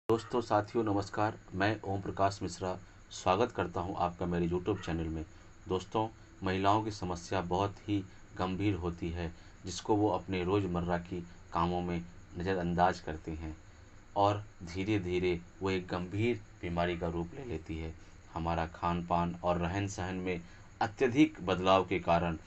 दोस्तों साथियों नमस्कार। मैं ओम प्रकाश मिश्रा स्वागत करता हूं आपका मेरे यूट्यूब चैनल में। दोस्तों, महिलाओं की समस्या बहुत ही गंभीर होती है जिसको वो अपने रोज़मर्रा की कामों में नज़रअंदाज करते हैं और धीरे धीरे वो एक गंभीर बीमारी का रूप ले लेती है। हमारा खान पान और रहन सहन में अत्यधिक बदलाव के कारण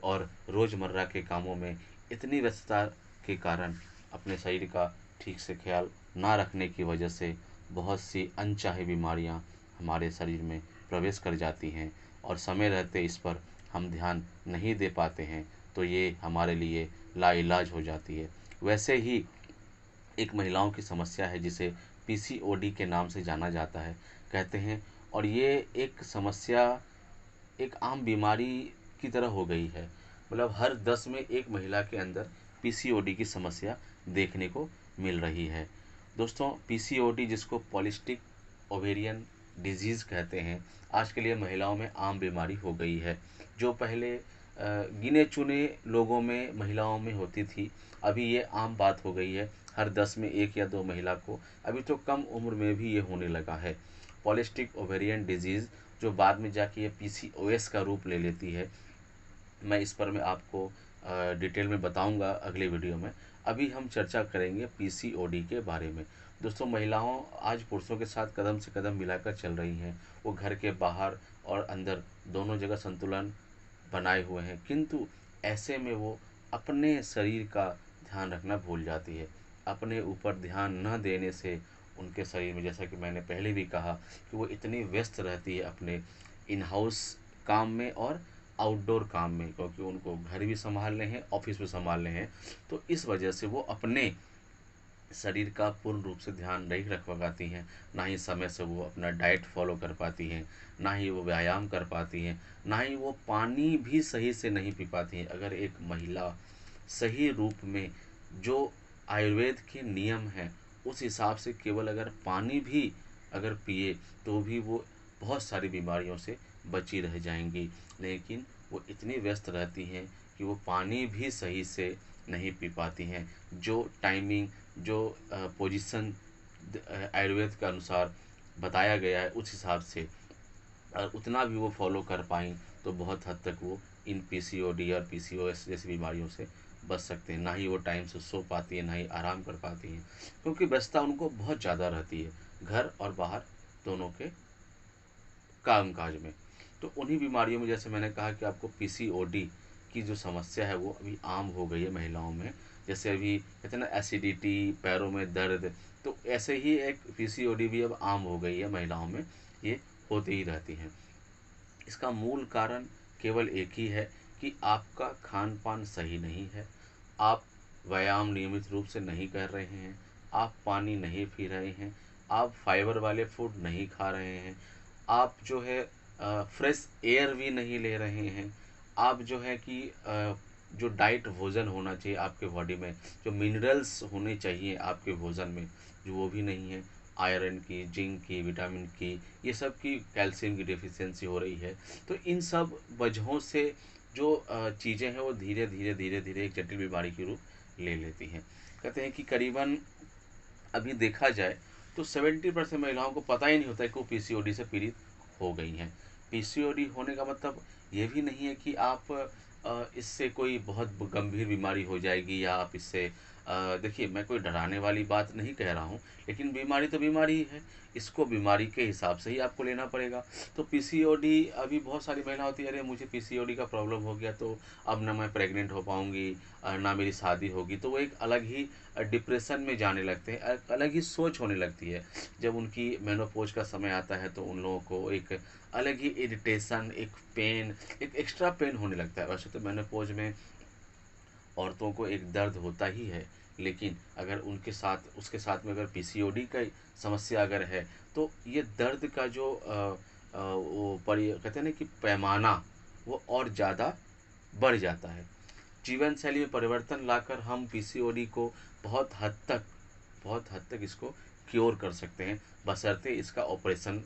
और रोज़मर्रा के कामों में इतनी व्यस्तता के कारण अपने शरीर का ठीक से ख्याल ना रखने की वजह से बहुत सी अनचाही बीमारियां हमारे शरीर में प्रवेश कर जाती हैं और समय रहते इस पर हम ध्यान नहीं दे पाते हैं तो ये हमारे लिए लाइलाज हो जाती है। वैसे ही एक महिलाओं की समस्या है जिसे पीसीओडी के नाम से जाना जाता है कहते हैं, और ये एक समस्या एक आम बीमारी की तरह हो गई है। मतलब हर 10 में एक महिला के अंदर पीसीओडी की समस्या देखने को मिल रही है। दोस्तों, पीसीओडी जिसको पॉलिस्टिक ओवेरियन डिजीज़ कहते हैं, आज के लिए महिलाओं में आम बीमारी हो गई है। जो पहले गिने चुने लोगों में महिलाओं में होती थी, अभी ये आम बात हो गई है। हर 10 में एक या दो महिला को अभी तो कम उम्र में भी ये होने लगा है। पॉलिस्टिक ओवेरियन डिजीज़ जो बाद में जाके ये पीसीओएस का रूप ले लेती है। मैं इस पर मैं आपको डिटेल में बताऊंगा अगले वीडियो में। अभी हम चर्चा करेंगे पीसीओडी के बारे में। दोस्तों, महिलाओं आज पुरुषों के साथ कदम से कदम मिलाकर चल रही हैं। वो घर के बाहर और अंदर दोनों जगह संतुलन बनाए हुए हैं, किंतु ऐसे में वो अपने शरीर का ध्यान रखना भूल जाती है। अपने ऊपर ध्यान न देने से उनके शरीर में, जैसा कि मैंने पहले भी कहा, कि वो इतनी व्यस्त रहती है अपने इन हाउस काम में और आउटडोर काम में, क्योंकि उनको घर भी संभालने हैं, ऑफिस भी संभालने हैं। तो इस वजह से वो अपने शरीर का पूर्ण रूप से ध्यान नहीं रख पाती हैं। ना ही समय से वो अपना डाइट फॉलो कर पाती हैं, ना ही वो व्यायाम कर पाती हैं, ना ही वो पानी भी सही से नहीं पी पाती हैं। अगर एक महिला सही रूप में जो आयुर्वेद के नियम हैं उस हिसाब से केवल अगर पानी भी अगर पिए तो भी वो बहुत सारी बीमारियों से बची रह जाएंगी। लेकिन वो इतनी व्यस्त रहती हैं कि वो पानी भी सही से नहीं पी पाती हैं। जो टाइमिंग, जो पोजीशन आयुर्वेद के अनुसार बताया गया है उस हिसाब से और उतना भी वो फॉलो कर पाएँ तो बहुत हद तक वो इन पीसीओडी और पीसीओएस जैसी बीमारियों से बच सकते हैं। ना ही वो टाइम से सो पाती हैं, ना ही आराम कर पाती हैं, क्योंकि व्यस्तता उनको बहुत ज़्यादा रहती है घर और बाहर दोनों के कामकाज में। तो उन्हीं बीमारियों में, जैसे मैंने कहा कि आपको पीसीओडी की जो समस्या है वो अभी आम हो गई है महिलाओं में। जैसे अभी कहते हैं ना एसिडिटी, पैरों में दर्द, तो ऐसे ही एक पीसीओडी भी अब आम हो गई है महिलाओं में। ये होती ही रहती हैं। इसका मूल कारण केवल एक ही है कि आपका खान पान सही नहीं है। आप व्यायाम नियमित रूप से नहीं कर रहे हैं, आप पानी नहीं पी रहे हैं, आप फाइबर वाले फूड नहीं खा रहे हैं, आप जो है फ्रेश एयर भी नहीं ले रहे हैं, आप जो है कि जो डाइट भोजन होना चाहिए आपके बॉडी में, जो मिनरल्स होने चाहिए आपके भोजन में, जो वो भी नहीं है। आयरन की, जिंक की, विटामिन की, ये सब की, कैल्शियम की डेफिशिएंसी हो रही है। तो इन सब वजहों से जो चीज़ें हैं वो धीरे धीरे धीरे धीरे एक जटिल बीमारी की रूप ले लेती हैं। कहते हैं कि करीबन अभी देखा जाए तो 70% महिलाओं को पता ही नहीं होता है कि वो पीसीओडी से पीड़ित हो गई हैं। पीसीओडी होने का मतलब ये भी नहीं है कि आप इससे कोई बहुत गंभीर बीमारी हो जाएगी या आप इससे देखिए, मैं कोई डराने वाली बात नहीं कह रहा हूँ, लेकिन बीमारी तो बीमारी ही है। इसको बीमारी के हिसाब से ही आपको लेना पड़ेगा। तो पीसीओडी, अभी बहुत सारी महिला होती है, अरे मुझे पीसीओडी का प्रॉब्लम हो गया तो अब ना मैं प्रेग्नेंट हो पाऊँगी, ना मेरी शादी होगी। तो वो एक अलग ही डिप्रेशन में जाने लगते हैं, एक अलग ही सोच होने लगती है। जब उनकी मेनोपॉज का समय आता है तो उन लोगों को एक अलग ही इरिटेशन, एक पेन, एक एक्स्ट्रा पेन होने लगता है। वैसे तो मेनोपॉज में औरतों को एक दर्द होता ही है, लेकिन अगर उनके साथ उसके साथ में अगर पीसीओडी का समस्या अगर है तो ये दर्द का जो वो कहते हैं ना कि पैमाना, वो और ज़्यादा बढ़ जाता है। जीवन शैली में परिवर्तन लाकर हम पीसीओडी को बहुत हद तक इसको क्योर कर सकते हैं, बशर्ते इसका ऑपरेशन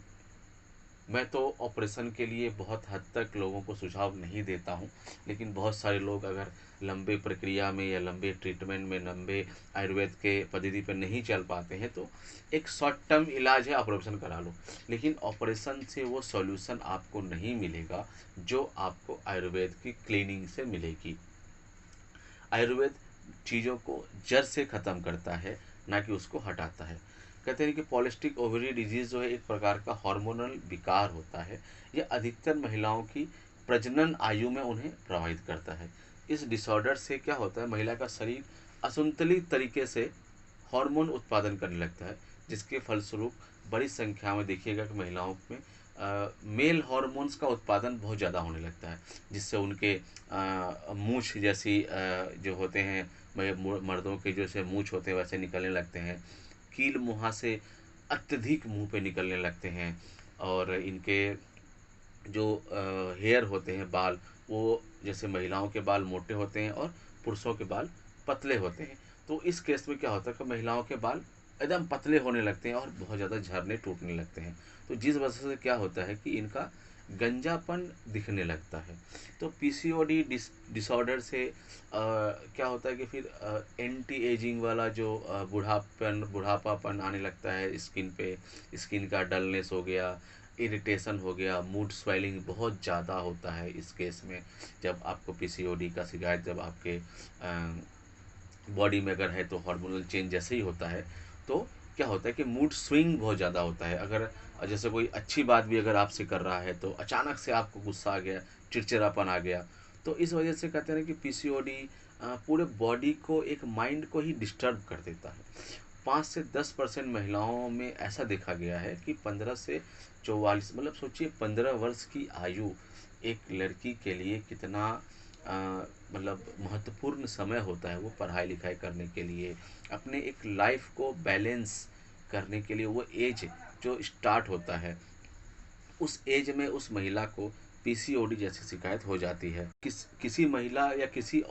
मैं तो ऑपरेशन के लिए बहुत हद तक लोगों को सुझाव नहीं देता हूँ, लेकिन बहुत सारे लोग अगर लंबे प्रक्रिया में या लंबे ट्रीटमेंट में, लंबे आयुर्वेद के पद्धति पर नहीं चल पाते हैं, तो एक शॉर्ट टर्म इलाज है, ऑपरेशन करा लो। लेकिन ऑपरेशन से वो सॉल्यूशन आपको नहीं मिलेगा जो आपको आयुर्वेद की क्लीनिंग से मिलेगी। आयुर्वेद चीज़ों को जड़ से ख़त्म करता है, ना कि उसको हटाता है। कहते हैं कि पॉलिस्टिक ओवरी डिजीज़ जो है एक प्रकार का हार्मोनल विकार होता है। यह अधिकतर महिलाओं की प्रजनन आयु में उन्हें प्रभावित करता है। इस डिसऑर्डर से क्या होता है, महिला का शरीर असंतुलित तरीके से हार्मोन उत्पादन करने लगता है, जिसके फलस्वरूप बड़ी संख्या में देखिएगा कि महिलाओं में मेल हार्मोन्स का उत्पादन बहुत ज़्यादा होने लगता है, जिससे उनके मूछ जैसी जो होते हैं, मर्दों के जैसे मूछ होते हैं वैसे निकलने लगते हैं। कील मुहासे अत्यधिक मुंह पे निकलने लगते हैं, और इनके जो हेयर होते हैं, बाल, वो जैसे महिलाओं के बाल मोटे होते हैं और पुरुषों के बाल पतले होते हैं। तो इस केस में क्या होता है कि महिलाओं के बाल एकदम पतले होने लगते हैं और बहुत ज़्यादा झड़ने टूटने लगते हैं। तो जिस वजह से क्या होता है कि इनका गंजापन दिखने लगता है। तो पीसीओडी डिसऑर्डर से क्या होता है कि फिर एंटी एजिंग वाला जो बुढ़ापापन आने लगता है स्किन पे। स्किन का डलनेस हो गया, इरिटेशन हो गया, मूड स्वेलिंग बहुत ज़्यादा होता है इस केस में। जब आपको पीसीओडी का शिकायत जब आपके बॉडी में अगर है, तो हार्मोनल चेंज जैसे ही होता है, तो क्या होता है कि मूड स्विंग बहुत ज़्यादा होता है। अगर जैसे कोई अच्छी बात भी अगर आपसे कर रहा है, तो अचानक से आपको गुस्सा आ गया, चिड़चिड़ापन आ गया। तो इस वजह से कहते हैं कि पीसीओडी पूरे बॉडी को, एक माइंड को ही डिस्टर्ब कर देता है। 5 से 10% महिलाओं में ऐसा देखा गया है कि 15 से 44, मतलब सोचिए 15 वर्ष की आयु एक लड़की के लिए कितना अ, मतलब महत्वपूर्ण समय होता है। वो पढ़ाई लिखाई करने के लिए, अपने एक लाइफ को बैलेंस करने के लिए, वो एज जो स्टार्ट होता है, उस एज में उस महिला को पीसीओडी जैसी शिकायत हो जाती है। किसी महिला या किसी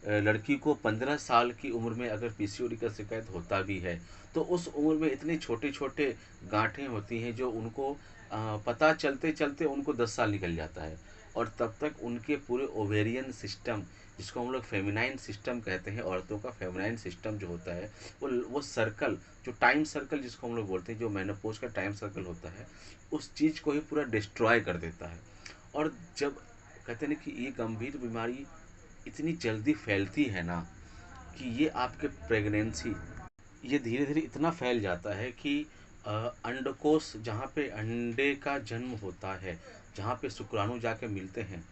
लड़की को 15 साल की उम्र में अगर पीसीओडी का शिकायत होता भी है, तो उस उम्र में इतने छोटे छोटे गांठें होती हैं जो उनको पता चलते चलते उनको 10 साल निकल जाता है। और तब तक उनके पूरे ओवेरियन सिस्टम, जिसको हम लोग फेमिनाइन सिस्टम कहते हैं, औरतों का फेमिनाइन सिस्टम जो होता है, वो सर्कल, जो टाइम सर्कल जिसको हम लोग बोलते हैं, जो मेनोपॉज का टाइम सर्कल होता है, उस चीज़ को ही पूरा डिस्ट्रॉय कर देता है। और जब कहते हैं ना कि ये गंभीर बीमारी इतनी जल्दी फैलती है ना, कि ये आपके प्रेगनेंसी, ये धीरे धीरे इतना फैल जाता है कि अंडकोश, जहाँ पे अंडे का जन्म होता है, जहाँ पे शुक्राणु जाके मिलते हैं,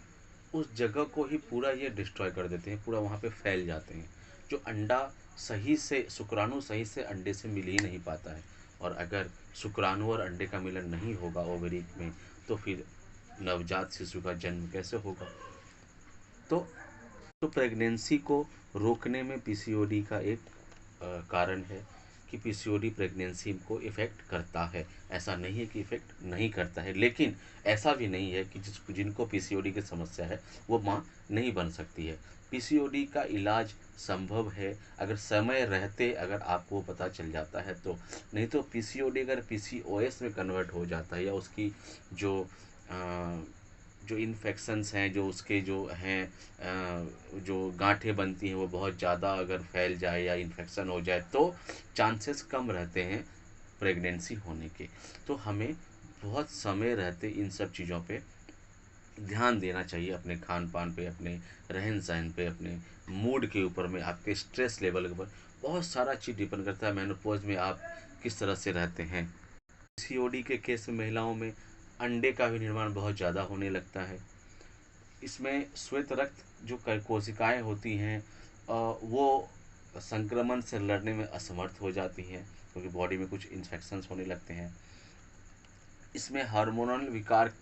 उस जगह को ही पूरा ये डिस्ट्रॉय कर देते हैं, पूरा वहाँ पे फैल जाते हैं। जो अंडा सही से, शुक्राणु सही से अंडे से मिल ही नहीं पाता है। और अगर शुक्राणु और अंडे का मिलन नहीं होगा ओवरी में, तो फिर नवजात शिशु का जन्म कैसे होगा। तो प्रेगनेंसी को रोकने में पीसीओडी का एक कारण है कि पीसीओडी प्रेगनेंसी को इफ़ेक्ट करता है। ऐसा नहीं है कि इफ़ेक्ट नहीं करता है, लेकिन ऐसा भी नहीं है कि जिनको पीसीओडी की समस्या है वो माँ नहीं बन सकती है। पीसीओडी का इलाज संभव है अगर समय रहते अगर आपको पता चल जाता है तो। नहीं तो पीसीओडी अगर पीसीओएस में कन्वर्ट हो जाता है, या उसकी जो अ, जो इन्फेक्शंस हैं, जो उसके जो हैं जो गांठें बनती हैं, वो बहुत ज़्यादा अगर फैल जाए या इन्फेक्शन हो जाए, तो चांसेस कम रहते हैं प्रेगनेंसी होने के। तो हमें बहुत समय रहते इन सब चीज़ों पे ध्यान देना चाहिए, अपने खान पान पे, अपने रहन सहन पे, अपने मूड के ऊपर में, आपके स्ट्रेस लेवल के ऊपर बहुत सारा चीज़ डिपेंड करता है। मेनोपॉज में आप किस तरह से रहते हैं। सीओडी के केस में महिलाओं में अंडे का भी निर्माण बहुत ज़्यादा होने लगता है। इसमें श्वेत रक्त जो कोशिकाएं होती हैं वो संक्रमण से लड़ने में असमर्थ हो जाती हैं, क्योंकि बॉडी में कुछ इन्फेक्शंस होने लगते हैं। इसमें हार्मोनल विकार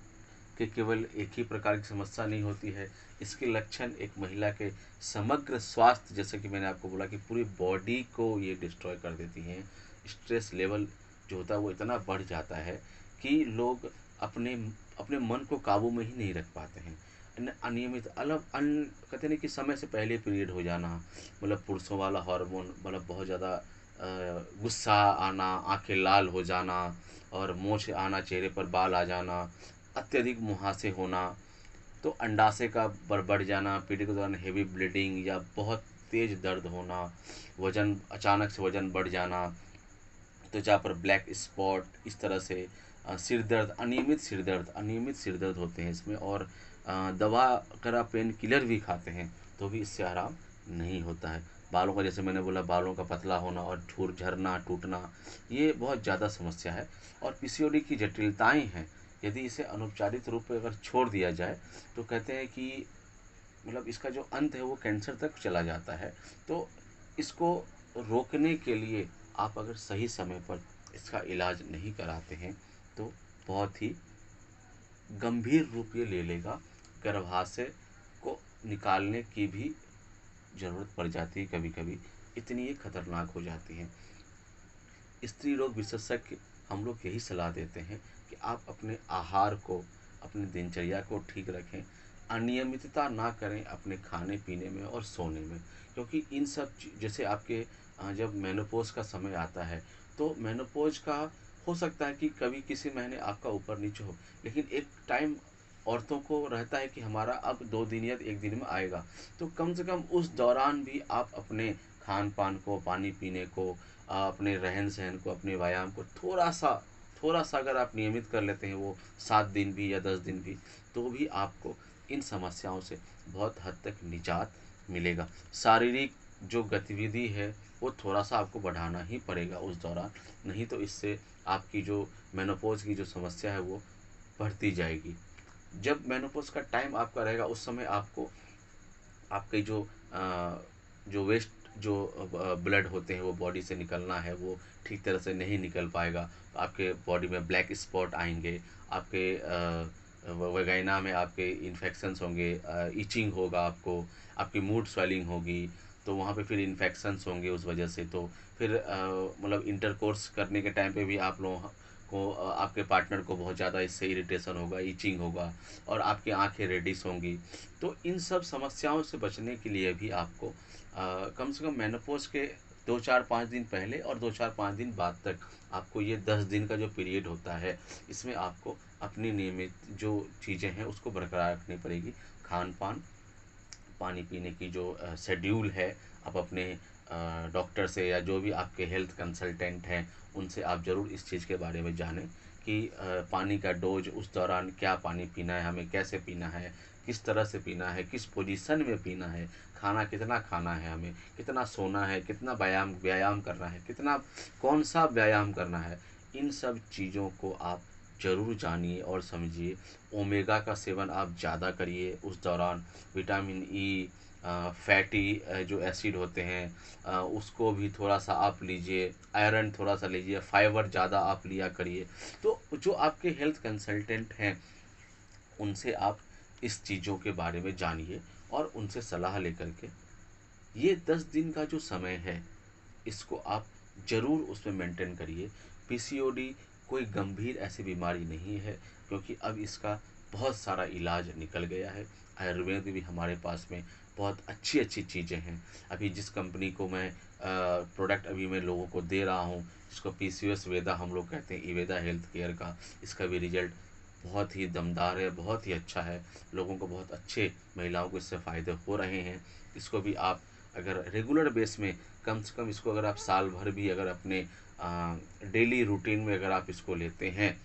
के केवल एक ही प्रकार की समस्या नहीं होती है, इसके लक्षण एक महिला के समग्र स्वास्थ्य, जैसे कि मैंने आपको बोला कि पूरी बॉडी को ये डिस्ट्रॉय कर देती हैं। स्ट्रेस लेवल जो होता है वो इतना बढ़ जाता है कि लोग अपने अपने मन को काबू में ही नहीं रख पाते हैं। अनियमित कहते नहीं कि समय से पहले पीरियड हो जाना, मतलब पुरुषों वाला हार्मोन, मतलब बहुत ज़्यादा गुस्सा आना, आंखें लाल हो जाना और मूंछ आना, चेहरे पर बाल आ जाना, अत्यधिक मुहासे होना, तो अंडाशय का बढ़ जाना, पीरियड के दौरान हेवी ब्लीडिंग या बहुत तेज दर्द होना, वजन अचानक से वजन बढ़ जाना, त्वचा पर ब्लैक स्पॉट, इस तरह से सिर दर्द, अनियमित सिर दर्द होते हैं इसमें। और दवा अगर आप पेन किलर भी खाते हैं तो भी इससे आराम नहीं होता है। बालों का, जैसे मैंने बोला, बालों का पतला होना और झूर झरना, टूटना, ये बहुत ज़्यादा समस्या है। और पीसीओडी की जटिलताएं हैं, यदि इसे अनुपचारित रूप में अगर छोड़ दिया जाए तो कहते हैं कि मतलब इसका जो अंत है वो कैंसर तक चला जाता है। तो इसको रोकने के लिए आप अगर सही समय पर इसका इलाज नहीं कराते हैं तो बहुत ही गंभीर रूप ये ले लेगा। गर्भाशय को निकालने की भी ज़रूरत पड़ जाती है कभी कभी, इतनी ये खतरनाक हो जाती हैं। स्त्री रोग विशेषज्ञ हम लोग यही सलाह देते हैं कि आप अपने आहार को, अपनी दिनचर्या को ठीक रखें, अनियमितता ना करें अपने खाने पीने में और सोने में। क्योंकि इन सब जैसे आपके जब मेनोपॉज का समय आता है तो मेनोपॉज का हो सकता है कि कभी किसी महीने आपका ऊपर नीचे हो, लेकिन एक टाइम औरतों को रहता है कि हमारा अब 2 दिन या 1 दिन में आएगा। तो कम से कम उस दौरान भी आप अपने खान पान को, पानी पीने को, अपने रहन सहन को, अपने व्यायाम को थोड़ा सा अगर आप नियमित कर लेते हैं, वो 7 दिन भी या 10 दिन भी, तो भी आपको इन समस्याओं से बहुत हद तक निजात मिलेगा। शारीरिक जो गतिविधि है वो थोड़ा सा आपको बढ़ाना ही पड़ेगा उस दौरान, नहीं तो इससे आपकी जो मेनोपॉज की जो समस्या है वो बढ़ती जाएगी। जब मेनोपॉज का टाइम आपका रहेगा उस समय आपको आपके जो वेस्ट जो ब्लड होते हैं वो बॉडी से निकलना है, वो ठीक तरह से नहीं निकल पाएगा। तो आपके बॉडी में ब्लैक स्पॉट आएंगे, आपके वगैना में आपके इन्फेक्शंस होंगे, इचिंग होगा आपको, आपकी मूड स्वेलिंग होगी, तो वहाँ पे फिर इन्फेक्शंस होंगे उस वजह से। तो फिर मतलब इंटरकोर्स करने के टाइम पे भी आप लोगों को आपके पार्टनर को बहुत ज़्यादा इससे इरिटेशन होगा, इचिंग होगा और आपकी आंखें रेडिश होंगी। तो इन सब समस्याओं से बचने के लिए भी आपको कम से कम मेनोपॉज के 2 4 5 दिन पहले और 2 4 5 दिन बाद तक आपको ये 10 दिन का जो पीरियड होता है, इसमें आपको अपनी नियमित जो चीज़ें हैं उसको बरकरार रखनी पड़ेगी। खान पान, पानी पीने की जो शेड्यूल है, आप अपने डॉक्टर से या जो भी आपके हेल्थ कंसल्टेंट हैं उनसे आप ज़रूर इस चीज़ के बारे में जानें कि पानी का डोज उस दौरान क्या पानी पीना है, हमें कैसे पीना है, किस तरह से पीना है, किस पोजीशन में पीना है, खाना कितना खाना है, हमें कितना सोना है, कितना व्यायाम व्यायाम करना है, कितना कौन सा व्यायाम करना है। इन सब चीज़ों को आप ज़रूर जानिए और समझिए। ओमेगा का सेवन आप ज़्यादा करिए उस दौरान। विटामिन ई, फैटी जो एसिड होते हैं उसको भी थोड़ा सा आप लीजिए, आयरन थोड़ा सा लीजिए, फाइबर ज़्यादा आप लिया करिए। तो जो आपके हेल्थ कंसल्टेंट हैं उनसे आप इस चीज़ों के बारे में जानिए और उनसे सलाह लेकर के ये 10 दिन का जो समय है इसको आप ज़रूर उसमें मेंटेन करिए। पीसीओडी कोई गंभीर ऐसी बीमारी नहीं है, क्योंकि अब इसका बहुत सारा इलाज निकल गया है। आयुर्वेद में भी हमारे पास में बहुत अच्छी अच्छी चीज़ें हैं। अभी जिस कंपनी को मैं प्रोडक्ट अभी मैं लोगों को दे रहा हूँ, जिसको पीसीओएस वेदा हम लोग कहते हैं, इवेदा हेल्थ केयर का, इसका भी रिजल्ट बहुत ही दमदार है, बहुत ही अच्छा है। लोगों को बहुत अच्छे, महिलाओं को इससे फ़ायदे हो रहे हैं। इसको भी आप अगर रेगुलर बेस में, कम से कम इसको अगर आप साल भर भी अगर अपने डेली रूटीन में अगर आप इसको लेते हैं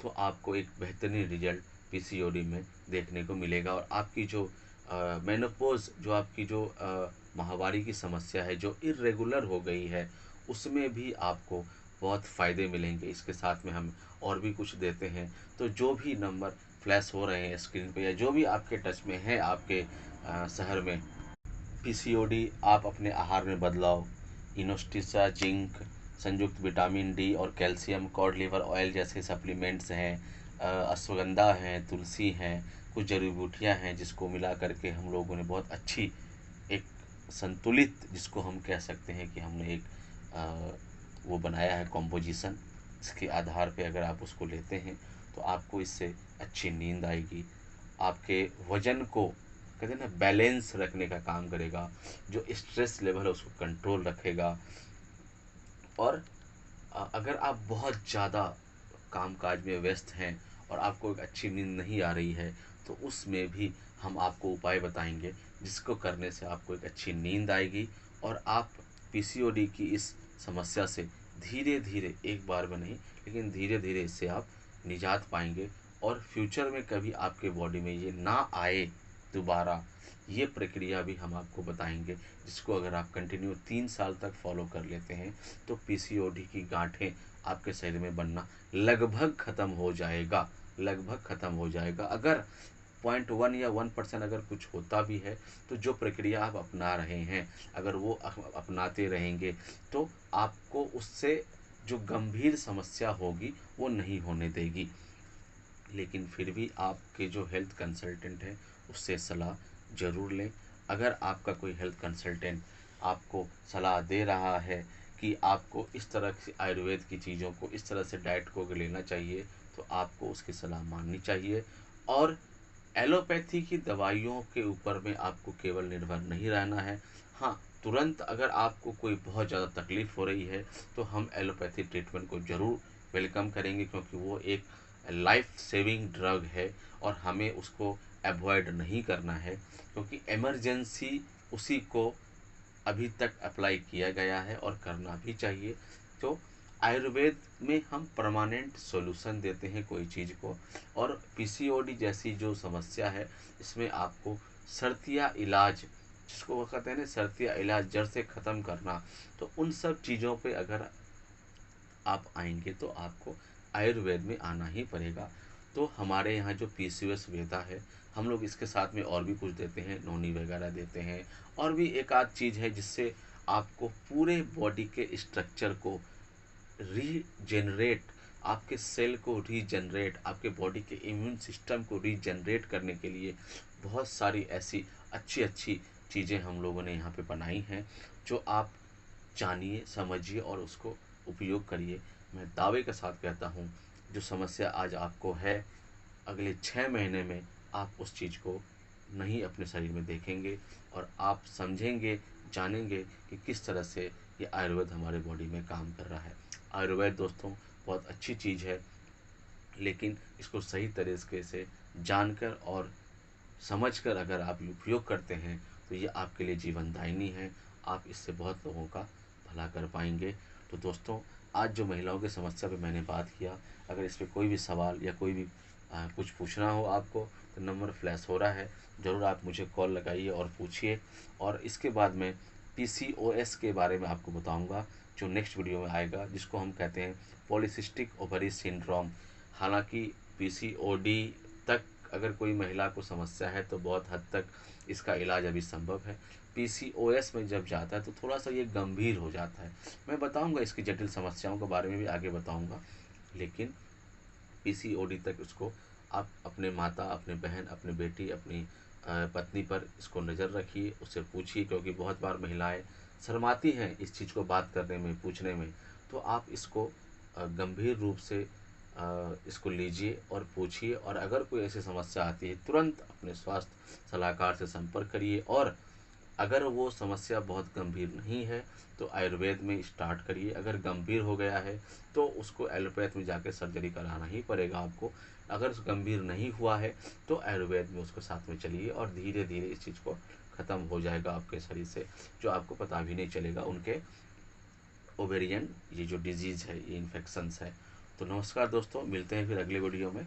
तो आपको एक बेहतरीन रिजल्ट पीसीओडी में देखने को मिलेगा। और आपकी जो मेनोपॉज, जो आपकी जो माहवारी की समस्या है जो इरेगुलर हो गई है, उसमें भी आपको बहुत फ़ायदे मिलेंगे। इसके साथ में हम और भी कुछ देते हैं। तो जो भी नंबर फ्लैश हो रहे हैं स्क्रीन पे या जो भी आपके टच में है आपके शहर में, पीसीओडी, आप अपने आहार में बदलाव, इनोस्टिसा, जिंक, संयुक्त विटामिन डी और कैल्शियम, कॉड लिवर ऑयल जैसे सप्लीमेंट्स हैं, अश्वगंधा हैं, तुलसी हैं, कुछ जड़ी बूटियाँ हैं जिसको मिला करके हम लोगों ने बहुत अच्छी एक संतुलित, जिसको हम कह सकते हैं कि हमने एक वो बनाया है कॉम्पोजिशन। इसके आधार पे अगर आप उसको लेते हैं तो आपको इससे अच्छी नींद आएगी, आपके वजन को कहते हैं ना बैलेंस रखने का काम करेगा, जो स्ट्रेस लेवल है उसको कंट्रोल रखेगा, और अगर आप बहुत ज़्यादा कामकाज में व्यस्त हैं और आपको एक अच्छी नींद नहीं आ रही है, तो उसमें भी हम आपको उपाय बताएंगे जिसको करने से आपको एक अच्छी नींद आएगी और आप पीसीओडी की इस समस्या से धीरे धीरे, एक बार में नहीं लेकिन धीरे धीरे इससे आप निजात पाएंगे और फ्यूचर में कभी आपके बॉडी में ये ना आए दोबारा। ये प्रक्रिया भी हम आपको बताएंगे जिसको अगर आप कंटिन्यू 3 साल तक फॉलो कर लेते हैं तो पीसीओडी की गांठें आपके शरीर में बनना लगभग ख़त्म हो जाएगा, लगभग ख़त्म हो जाएगा। अगर 0.1 या 1% अगर कुछ होता भी है तो जो प्रक्रिया आप अपना रहे हैं अगर वो अपनाते रहेंगे तो आपको उससे जो गंभीर समस्या होगी वो नहीं होने देगी। लेकिन फिर भी आपके जो हेल्थ कंसल्टेंट हैं उससे सलाह ज़रूर लें। अगर आपका कोई हेल्थ कंसल्टेंट आपको सलाह दे रहा है कि आपको इस तरह से आयुर्वेद की चीज़ों को, इस तरह से डाइट को लेना चाहिए, तो आपको उसकी सलाह माननी चाहिए। और एलोपैथी की दवाइयों के ऊपर में आपको केवल निर्भर नहीं रहना है। हाँ, तुरंत अगर आपको कोई बहुत ज़्यादा तकलीफ़ हो रही है तो हम एलोपैथी ट्रीटमेंट को ज़रूर वेलकम करेंगे, क्योंकि वो एक लाइफ सेविंग ड्रग है और हमें उसको अवॉइड नहीं करना है, क्योंकि इमरजेंसी उसी को अभी तक अप्लाई किया गया है और करना भी चाहिए। तो आयुर्वेद में हम परमानेंट सॉल्यूशन देते हैं कोई चीज़ को, और पीसीओडी जैसी जो समस्या है इसमें आपको शर्तिया इलाज, जिसको वो कहते हैं ना शर्तिया इलाज, जड़ से ख़त्म करना, तो उन सब चीज़ों पे अगर आप आएंगे तो आपको आयुर्वेद में आना ही पड़ेगा। तो हमारे यहाँ जो पीसीओएस वेदा है, हम लोग इसके साथ में और भी कुछ देते हैं, नोनी वगैरह देते हैं, और भी एक आध चीज़ है जिससे आपको पूरे बॉडी के स्ट्रक्चर को रीजेनरेट, आपके सेल को रीजनरेट, आपके बॉडी के इम्यून सिस्टम को रीजनरेट करने के लिए बहुत सारी ऐसी अच्छी अच्छी चीज़ें हम लोगों ने यहाँ पे बनाई हैं, जो आप जानिए, समझिए और उसको उपयोग करिए। मैं दावे के साथ कहता हूँ, जो समस्या आज आपको है, अगले 6 महीने में आप उस चीज़ को नहीं अपने शरीर में देखेंगे और आप समझेंगे, जानेंगे कि किस तरह से ये आयुर्वेद हमारे बॉडी में काम कर रहा है। आयुर्वेद दोस्तों बहुत अच्छी चीज़ है, लेकिन इसको सही तरीके से जानकर और समझकर अगर आप उपयोग करते हैं तो ये आपके लिए जीवनदायिनी है। आप इससे बहुत लोगों का भला कर पाएंगे। तो दोस्तों, आज जो महिलाओं की समस्या पे मैंने बात किया, अगर इस पर कोई भी सवाल या कोई भी कुछ पूछना हो आपको, तो नंबर फ्लैश हो रहा है, ज़रूर आप मुझे कॉल लगाइए और पूछिए। और इसके बाद मैं पीसीओएस के बारे में आपको बताऊंगा, जो नेक्स्ट वीडियो में आएगा, जिसको हम कहते हैं पॉलीसिस्टिक ओवरी सिंड्रोम। हालांकि पीसीओडी तक अगर कोई महिला को समस्या है तो बहुत हद तक इसका इलाज अभी संभव है। पीसीओएस में जब जाता है तो थोड़ा सा ये गंभीर हो जाता है। मैं बताऊंगा इसकी जटिल समस्याओं के बारे में भी आगे बताऊंगा, लेकिन पीसीओडी तक उसको आप अपने माता, अपने बहन, अपनी बेटी, अपनी पत्नी पर इसको नज़र रखिए, उससे पूछिए, क्योंकि बहुत बार महिलाएं शर्माती हैं इस चीज़ को बात करने में, पूछने में। तो आप इसको गंभीर रूप से इसको लीजिए और पूछिए, और अगर कोई ऐसी समस्या आती है तुरंत अपने स्वास्थ्य सलाहकार से संपर्क करिए। और अगर वो समस्या बहुत गंभीर नहीं है तो आयुर्वेद में स्टार्ट करिए, अगर गंभीर हो गया है तो उसको एलोपैथ में जाके सर्जरी कराना ही पड़ेगा आपको। अगर गंभीर नहीं हुआ है तो आयुर्वेद में उसको साथ में चलिए और धीरे धीरे इस चीज़ को ख़त्म हो जाएगा आपके शरीर से, जो आपको पता भी नहीं चलेगा। उनके ओवेरियन ये जो डिजीज़ है, ये इन्फेक्शंस है। तो नमस्कार दोस्तों, मिलते हैं फिर अगले वीडियो में।